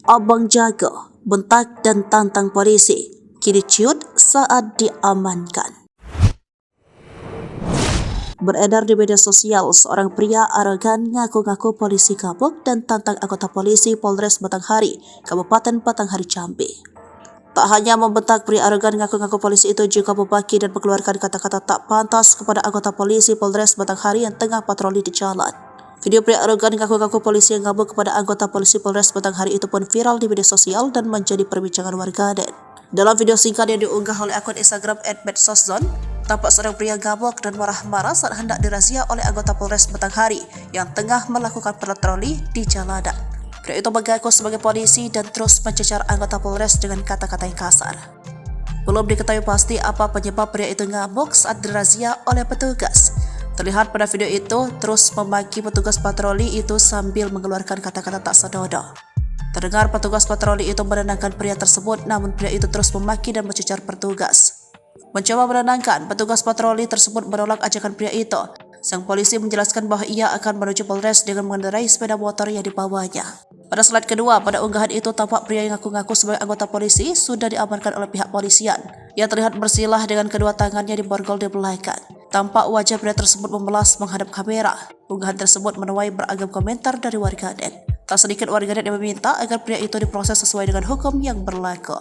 Abang jaga, bentak dan tantang polisi, kini ciut saat diamankan. Beredar di media sosial, seorang pria arogan ngaku-ngaku polisi kabur dan tantang anggota polisi Polres Batanghari, Kabupaten Batanghari, Jambi. Tak hanya membentak, pria arogan ngaku-ngaku polisi itu juga memaki dan mengeluarkan kata-kata tak pantas kepada anggota polisi Polres Batanghari yang tengah patroli di jalan. Video pria arogan ngaku-ngaku polisi yang ngabuk kepada anggota polisi Polres Batanghari itu pun viral di media sosial dan menjadi perbincangan warganet. Dalam video singkat yang diunggah oleh akun Instagram @medsoszone, tampak seorang pria gabok dan marah-marah saat hendak dirazia oleh anggota Polres Batanghari yang tengah melakukan patroli di jalanan. Pria itu mengaku sebagai polisi dan terus mencecar anggota Polres dengan kata-kata yang kasar. Belum diketahui pasti apa penyebab pria itu ngamuk saat dirazia oleh petugas. Terlihat pada video itu terus memaki petugas patroli itu sambil mengeluarkan kata-kata tak senonoh. Terdengar petugas patroli itu menenangkan pria tersebut, namun pria itu terus memaki dan mencecar petugas. Mencoba menenangkan, petugas patroli tersebut menolak ajakan pria itu. Sang polisi menjelaskan bahwa ia akan menuju Polres dengan mengendarai sepeda motor yang dibawanya. Pada slide kedua, pada unggahan itu tampak pria yang ngaku-ngaku sebagai anggota polisi sudah diamankan oleh pihak polisian. Ia terlihat bersilah dengan kedua tangannya diborgol di belakang. Tampak wajah pria tersebut memelas menghadap kamera. Unggahan tersebut menuai beragam komentar dari warganet. Tak sedikit warganet yang meminta agar pria itu diproses sesuai dengan hukum yang berlaku.